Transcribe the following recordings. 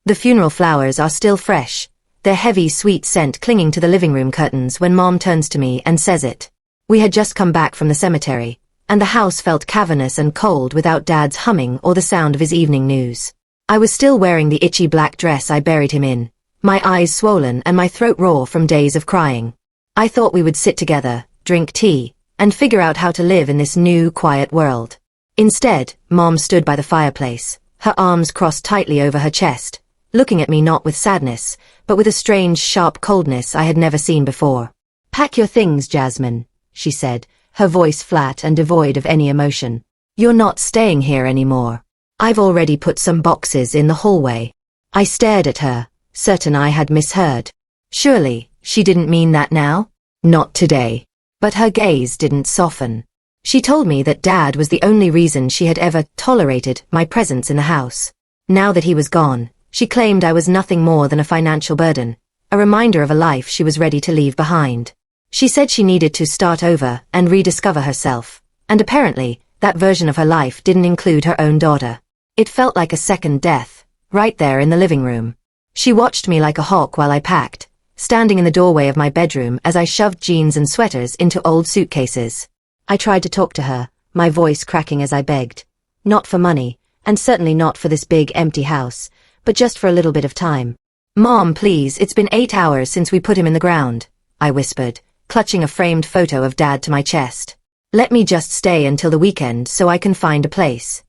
The funeral flowers are still fresh, their heavy, sweet scent clinging to the living room curtains when Mom turns to me and says it. We had just come back from the cemetery, and the house felt cavernous and cold without Dad's humming or the sound of his evening news. I was still wearing the itchy black dress I buried him in, my eyes swollen and my throat raw from days of crying. I thought we would sit together, drink tea, and figure out how to live in this new, quiet world. Instead, Mom stood by the fireplace, her arms crossed tightly over her chest, looking at me not with sadness, but with a strange, sharp coldness I had never seen before. "Pack your things, Jasmine," she said, her voice flat and devoid of any emotion. "You're not staying here anymore. I've already put some boxes in the hallway." I stared at her, certain I had misheard. Surely, she didn't mean that now? Not today. But her gaze didn't soften. She told me that Dad was the only reason she had ever tolerated my presence in the house. Now that he was gone, she claimed I was nothing more than a financial burden, a reminder of a life she was ready to leave behind. She said she needed to start over and rediscover herself, and apparently, that version of her life didn't include her own daughter. It felt like a second death, right there in the living room. She watched me like a hawk while I packed, standing in the doorway of my bedroom as I shoved jeans and sweaters into old suitcases. I tried to talk to her, my voice cracking as I begged. Not for money, and certainly not for this big empty house, but just for a little bit of time. "Mom, please, it's been 8 hours since we put him in the ground," I whispered, clutching a framed photo of Dad to my chest. "Let me just stay until the weekend so I can find a place."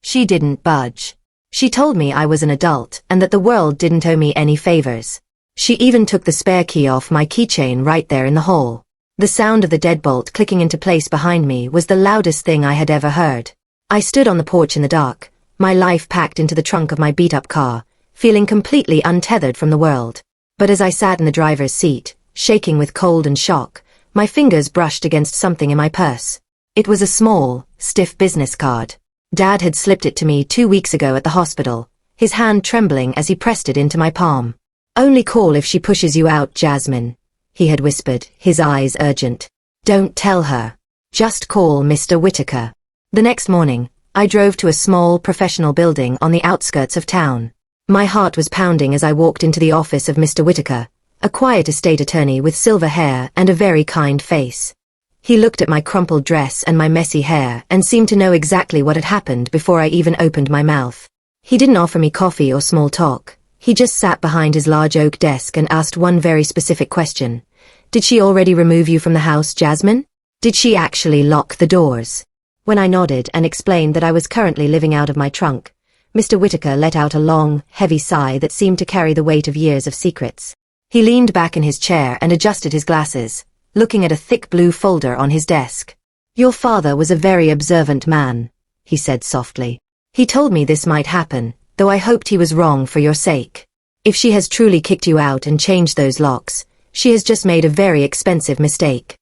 She didn't budge. She told me I was an adult and that the world didn't owe me any favors. She even took the spare key off my keychain right there in the hall. The sound of the deadbolt clicking into place behind me was the loudest thing I had ever heard. I stood on the porch in the dark, my life packed into the trunk of my beat-up car, feeling completely untethered from the world. But as I sat in the driver's seat, shaking with cold and shock, my fingers brushed against something in my purse. It was a small, stiff business card. Dad had slipped it to me 2 weeks ago at the hospital, his hand trembling as he pressed it into my palm. "Only call if she pushes you out, Jasmine," he had whispered, his eyes urgent. "Don't tell her. Just call Mr. Whitaker." The next morning, I drove to a small, professional building on the outskirts of town. My heart was pounding as I walked into the office of Mr. Whitaker, a quiet estate attorney with silver hair and a very kind face. He looked at my crumpled dress and my messy hair and seemed to know exactly what had happened before I even opened my mouth. He didn't offer me coffee or small talk. He just sat behind his large oak desk and asked one very specific question. "Did she already remove you from the house, Jasmine? Did she actually lock the doors?" When I nodded and explained that I was currently living out of my trunk, Mr. Whitaker let out a long, heavy sigh that seemed to carry the weight of years of secrets. He leaned back in his chair and adjusted his glasses, looking at a thick blue folder on his desk. "Your father was a very observant man," he said softly. "He told me this might happen, though I hoped he was wrong for your sake. If she has truly kicked you out and changed those locks, she has just made a very expensive mistake."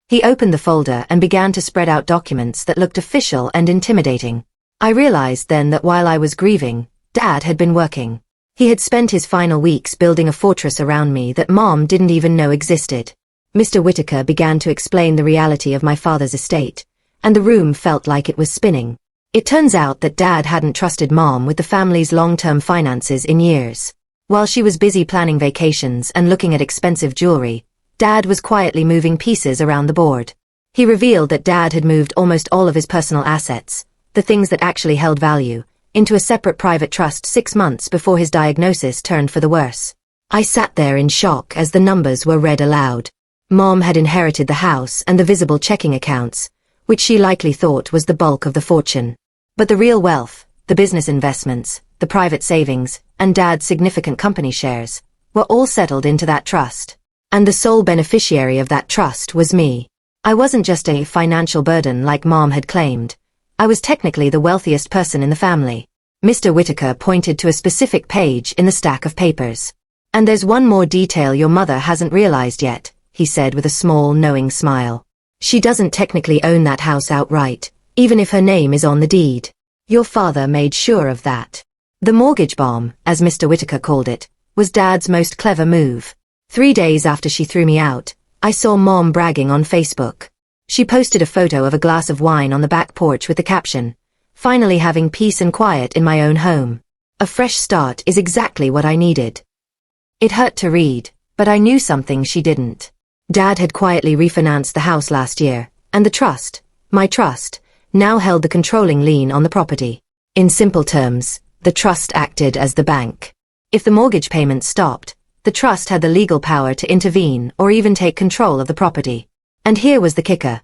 He opened the folder and began to spread out documents that looked official and intimidating. I realized then that while I was grieving, Dad had been working. He had spent his final weeks building a fortress around me that Mom didn't even know existed. Mr. Whitaker began to explain the reality of my father's estate, and the room felt like it was spinning. It turns out that Dad hadn't trusted Mom with the family's long-term finances in years. While she was busy planning vacations and looking at expensive jewelry, Dad was quietly moving pieces around the board. He revealed that Dad had moved almost all of his personal assets, the things that actually held value, into a separate private trust 6 months before his diagnosis turned for the worse. I sat there in shock as the numbers were read aloud. Mom had inherited the house and the visible checking accounts, which she likely thought was the bulk of the fortune. But the real wealth, the business investments, the private savings, and Dad's significant company shares, were all settled into that trust. And the sole beneficiary of that trust was me. I wasn't just a financial burden like Mom had claimed. I was technically the wealthiest person in the family. Mr. Whitaker pointed to a specific page in the stack of papers. "And there's one more detail your mother hasn't realized yet," he said with a small, knowing smile. "She doesn't technically own that house outright, even if her name is on the deed. Your father made sure of that. The mortgage bomb, as Mr. Whitaker called it, was Dad's most clever move. 3 days after she threw me out, I saw Mom bragging on Facebook. She posted a photo of a glass of wine on the back porch with the caption, 'Finally having peace and quiet in my own home.' A fresh start is exactly what I needed. It hurt to read, but I knew something she didn't. Dad had quietly refinanced the house last year, and the trust, my trust, now held the controlling lien on the property. In simple terms, the trust acted as the bank. If the mortgage payments stopped, the trust had the legal power to intervene or even take control of the property. And here was the kicker.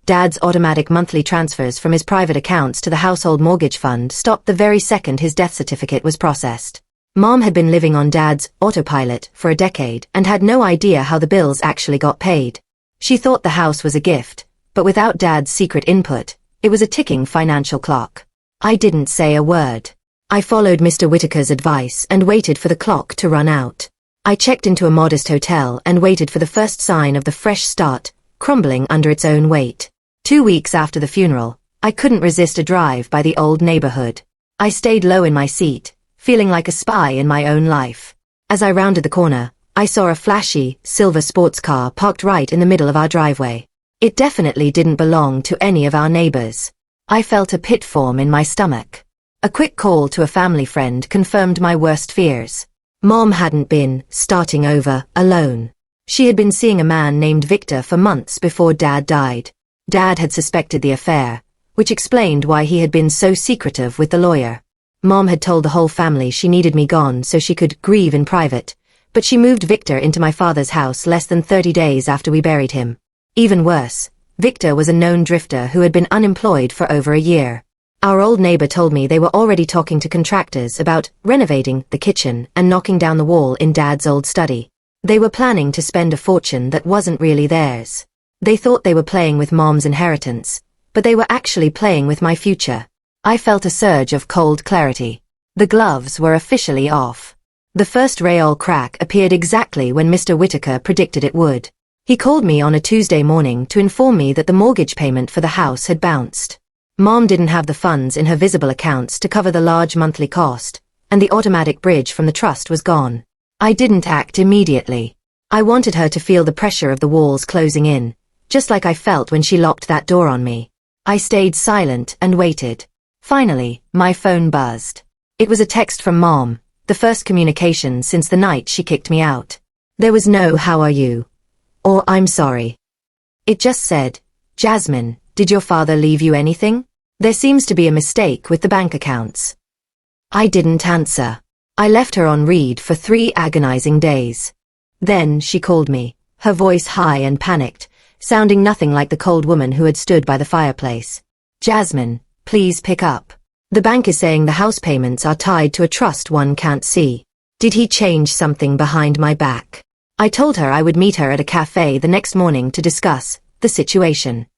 Dad's automatic monthly transfers from his private accounts to the household mortgage fund stopped the very second his death certificate was processed. Mom had been living on Dad's autopilot for a decade and had no idea how the bills actually got paid. She thought the house was a gift, but without Dad's secret input, it was a ticking financial clock. I didn't say a word. I followed Mr. Whitaker's advice and waited for the clock to run out. I checked into a modest hotel and waited for the first sign of the fresh start, crumbling under its own weight. 2 weeks after the funeral, I couldn't resist a drive by the old neighborhood. I stayed low in my seat, feeling like a spy in my own life. As I rounded the corner, I saw a flashy, silver sports car parked right in the middle of our driveway. It definitely didn't belong to any of our neighbors. I felt a pit form in my stomach. A quick call to a family friend confirmed my worst fears. Mom hadn't been starting over alone. She had been seeing a man named Victor for months before Dad died. Dad had suspected the affair, which explained why he had been so secretive with the lawyer. Mom had told the whole family she needed me gone so she could grieve in private, but she moved Victor into my father's house less than 30 days after we buried him. Even worse, Victor was a known drifter who had been unemployed for over a year. Our old neighbor told me they were already talking to contractors about renovating the kitchen and knocking down the wall in Dad's old study. They were planning to spend a fortune that wasn't really theirs. They thought they were playing with Mom's inheritance, but they were actually playing with my future. I felt a surge of cold clarity. The gloves were officially off. The first rayol crack appeared exactly when Mr. Whitaker predicted it would. He called me on a Tuesday morning to inform me that the mortgage payment for the house had bounced. Mom didn't have the funds in her visible accounts to cover the large monthly cost, and the automatic bridge from the trust was gone. I didn't act immediately. I wanted her to feel the pressure of the walls closing in, just like I felt when she locked that door on me. I stayed silent and waited. Finally, my phone buzzed. It was a text from Mom, the first communication since the night she kicked me out. There was no "how are you?" or "I'm sorry." It just said, "Jasmine, did your father leave you anything? There seems to be a mistake with the bank accounts." I didn't answer. I left her on read for 3 agonizing days. Then she called me, her voice high and panicked, sounding nothing like the cold woman who had stood by the fireplace. "Jasmine, please pick up. The bank is saying the house payments are tied to a trust one can't see. Did he change something behind my back?" I told her I would meet her at a cafe the next morning to discuss the situation.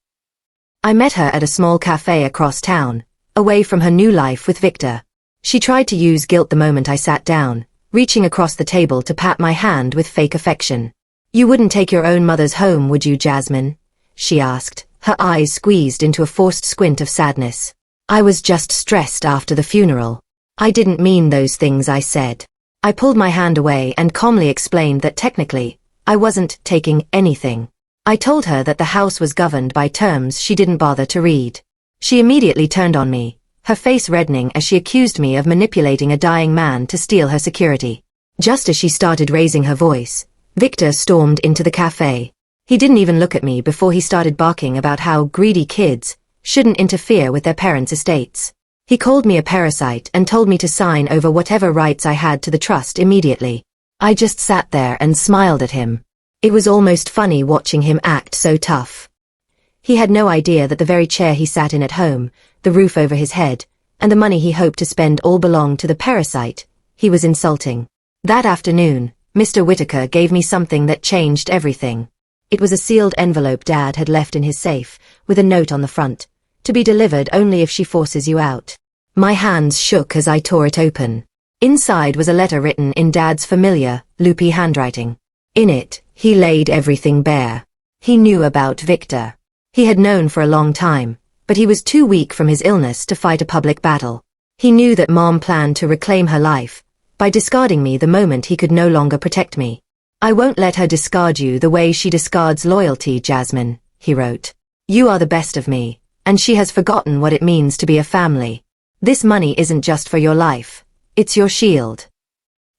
I met her at a small cafe across town, away from her new life with Victor. She tried to use guilt the moment I sat down, reaching across the table to pat my hand with fake affection. "You wouldn't take your own mother's home, would you, Jasmine?" she asked, her eyes squeezed into a forced squint of sadness. I was just stressed after the funeral. I didn't mean those things I said. I pulled my hand away and calmly explained that technically, I wasn't taking anything. I told her that the house was governed by terms she didn't bother to read. She immediately turned on me, her face reddening as she accused me of manipulating a dying man to steal her security. Just as she started raising her voice, Victor stormed into the cafe. He didn't even look at me before he started barking about how greedy kids shouldn't interfere with their parents' estates. He called me a parasite and told me to sign over whatever rights I had to the trust immediately. I just sat there and smiled at him. It was almost funny watching him act so tough. He had no idea that the very chair he sat in at home, the roof over his head, and the money he hoped to spend all belonged to the parasite he was insulting. That afternoon, Mr. Whitaker gave me something that changed everything. It was a sealed envelope Dad had left in his safe, with a note on the front, "To be delivered only if she forces you out." My hands shook as I tore it open. Inside was a letter written in Dad's familiar, loopy handwriting. In it, he laid everything bare. He knew about Victor. He had known for a long time, but he was too weak from his illness to fight a public battle. He knew that Mom planned to reclaim her life by discarding me the moment he could no longer protect me. "I won't let her discard you the way she discards loyalty, Jasmine," he wrote. "You are the best of me, and she has forgotten what it means to be a family. This money isn't just for your life. It's your shield.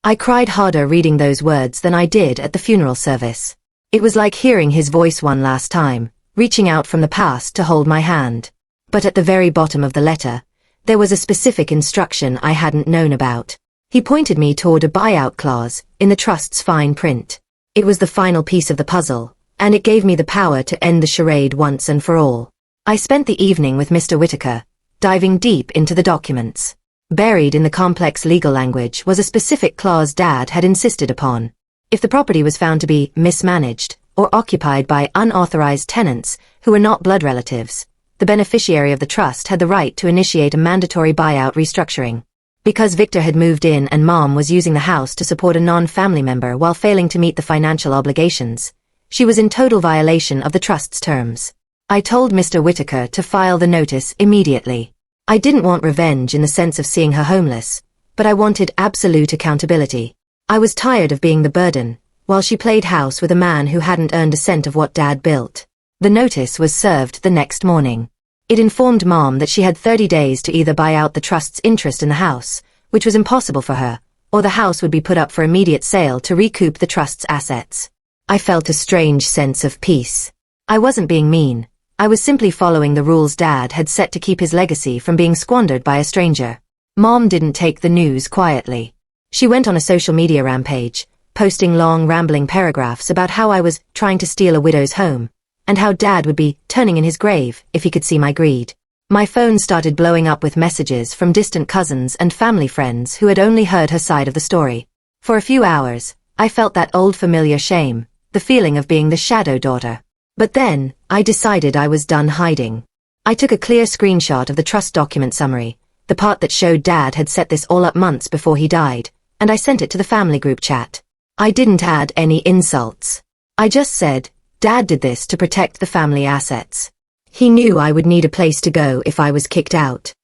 I cried harder reading those words than I did at the funeral service. It was like hearing his voice one last time, reaching out from the past to hold my hand. But at the very bottom of the letter, there was a specific instruction I hadn't known about. He pointed me toward a buyout clause in the trust's fine print. It was the final piece of the puzzle, and it gave me the power to end the charade once and for all. I spent the evening with Mr. Whitaker, diving deep into the documents. Buried in the complex legal language was a specific clause Dad had insisted upon. If the property was found to be mismanaged or occupied by unauthorized tenants who were not blood relatives, the beneficiary of the trust had the right to initiate a mandatory buyout restructuring. Because Victor had moved in and Mom was using the house to support a non-family member while failing to meet the financial obligations, she was in total violation of the trust's terms. I told Mr. Whitaker to file the notice immediately. I didn't want revenge in the sense of seeing her homeless, but I wanted absolute accountability. I was tired of being the burden, while she played house with a man who hadn't earned a cent of what Dad built. The notice was served the next morning. It informed Mom that she had 30 days to either buy out the trust's interest in the house, which was impossible for her, or the house would be put up for immediate sale to recoup the trust's assets. I felt a strange sense of peace. I wasn't being mean. I was simply following the rules Dad had set to keep his legacy from being squandered by a stranger. Mom didn't take the news quietly. She went on a social media rampage, posting long, rambling paragraphs about how I was trying to steal a widow's home, and how Dad would be turning in his grave if he could see my greed. My phone started blowing up with messages from distant cousins and family friends who had only heard her side of the story. For a few hours, I felt that old familiar shame, the feeling of being the shadow daughter. But then, I decided I was done hiding. I took a clear screenshot of the trust document summary, the part that showed Dad had set this all up months before he died, and I sent it to the family group chat. I didn't add any insults. I just said, Dad did this to protect the family assets. He knew I would need a place to go if I was kicked out.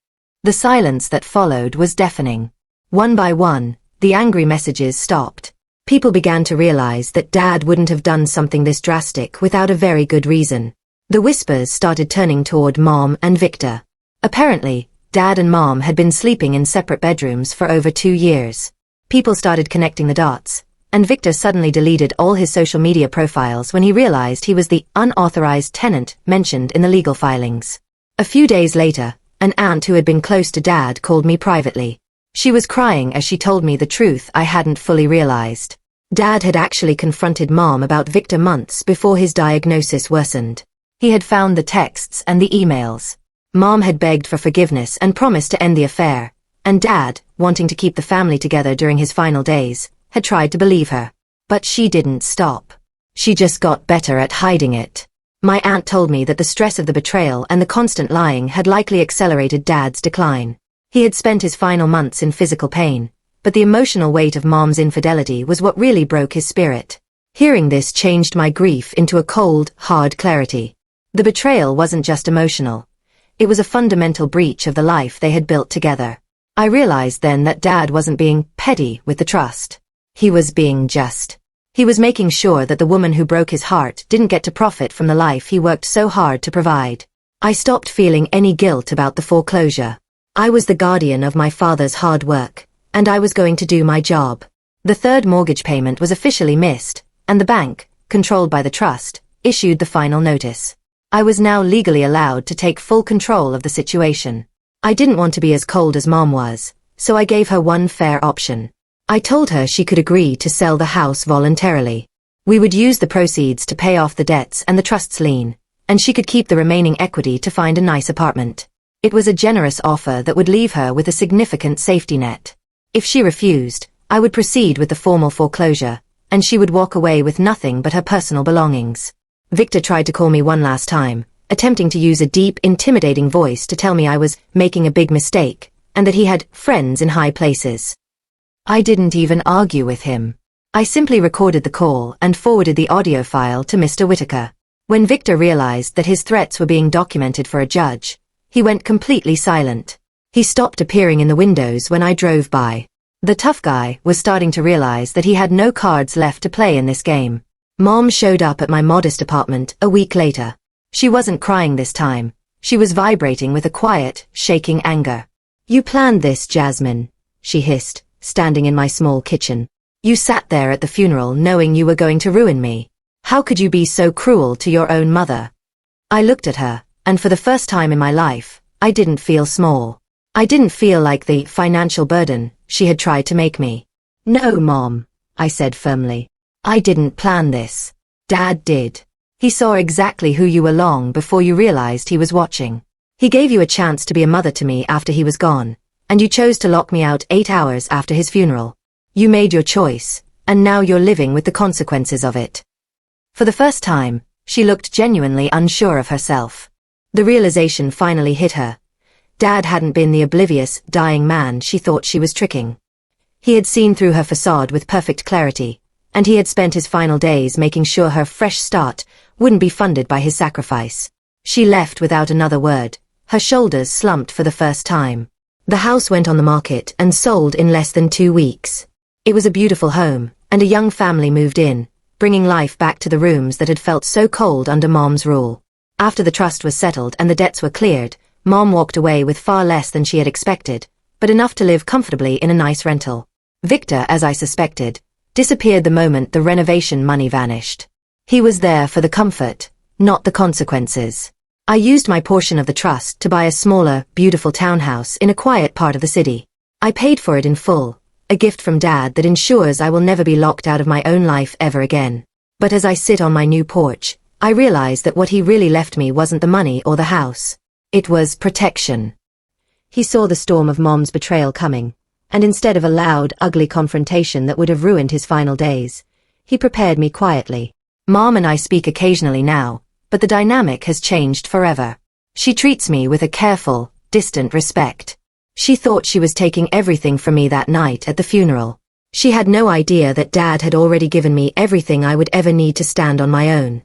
The silence that followed was deafening. One by one, the angry messages stopped. People began to realize that Dad wouldn't have done something this drastic without a very good reason. The whispers started turning toward Mom and Victor. Apparently, Dad and Mom had been sleeping in separate bedrooms for over 2 years. People started connecting the dots, and Victor suddenly deleted all his social media profiles when he realized he was the unauthorized tenant mentioned in the legal filings. A few days later, an aunt who had been close to Dad called me privately. She was crying as she told me the truth I hadn't fully realized. Dad had actually confronted Mom about Victor months before his diagnosis worsened. He had found the texts and the emails. Mom had begged for forgiveness and promised to end the affair, and Dad, wanting to keep the family together during his final days, had tried to believe her. But she didn't stop. She just got better at hiding it. My aunt told me that the stress of the betrayal and the constant lying had likely accelerated Dad's decline. He had spent his final months in physical pain, but the emotional weight of Mom's infidelity was what really broke his spirit. Hearing this changed my grief into a cold, hard clarity. The betrayal wasn't just emotional. It was a fundamental breach of the life they had built together. I realized then that Dad wasn't being petty with the trust. He was being just. He was making sure that the woman who broke his heart didn't get to profit from the life he worked so hard to provide. I stopped feeling any guilt about the foreclosure. I was the guardian of my father's hard work, and I was going to do my job. The third mortgage payment was officially missed, and the bank, controlled by the trust, issued the final notice. I was now legally allowed to take full control of the situation. I didn't want to be as cold as Mom was, so I gave her one fair option. I told her she could agree to sell the house voluntarily. We would use the proceeds to pay off the debts and the trust's lien, and she could keep the remaining equity to find a nice apartment. It was a generous offer that would leave her with a significant safety net. If she refused, I would proceed with the formal foreclosure, and she would walk away with nothing but her personal belongings. Victor tried to call me one last time, attempting to use a deep, intimidating voice to tell me I was making a big mistake, and that he had friends in high places. I didn't even argue with him. I simply recorded the call and forwarded the audio file to Mr. Whitaker. When Victor realized that his threats were being documented for a judge, he went completely silent. He stopped appearing in the windows when I drove by. The tough guy was starting to realize that he had no cards left to play in this game. Mom showed up at my modest apartment a week later. She wasn't crying this time. She was vibrating with a quiet, shaking anger. "You planned this, Jasmine," she hissed, standing in my small kitchen. You sat there at the funeral knowing you were going to ruin me. How could you be so cruel to your own mother? I looked at her, and for the first time in my life, I didn't feel small. I didn't feel like the financial burden she had tried to make me. No, Mom, I said firmly. I didn't plan this. Dad did. He saw exactly who you were long before you realized he was watching. He gave you a chance to be a mother to me after he was gone, and you chose to lock me out 8 hours after his funeral. You made your choice, and now you're living with the consequences of it. For the first time, she looked genuinely unsure of herself. The realization finally hit her. Dad hadn't been the oblivious, dying man she thought she was tricking. He had seen through her facade with perfect clarity, and he had spent his final days making sure her fresh start wouldn't be funded by his sacrifice. She left without another word, her shoulders slumped for the first time. The house went on the market and sold in less than 2 weeks. It was a beautiful home, and a young family moved in, bringing life back to the rooms that had felt so cold under Mom's rule. After the trust was settled and the debts were cleared, Mom walked away with far less than she had expected, but enough to live comfortably in a nice rental. Victor, as I suspected, disappeared the moment the renovation money vanished. He was there for the comfort, not the consequences. I used my portion of the trust to buy a smaller, beautiful townhouse in a quiet part of the city. I paid for it in full, a gift from Dad that ensures I will never be locked out of my own life ever again. But as I sit on my new porch, I realize that what he really left me wasn't the money or the house. It was protection. He saw the storm of Mom's betrayal coming, and instead of a loud, ugly confrontation that would have ruined his final days, he prepared me quietly. Mom and I speak occasionally now, but the dynamic has changed forever. She treats me with a careful, distant respect. She thought she was taking everything from me that night at the funeral. She had no idea that Dad had already given me everything I would ever need to stand on my own.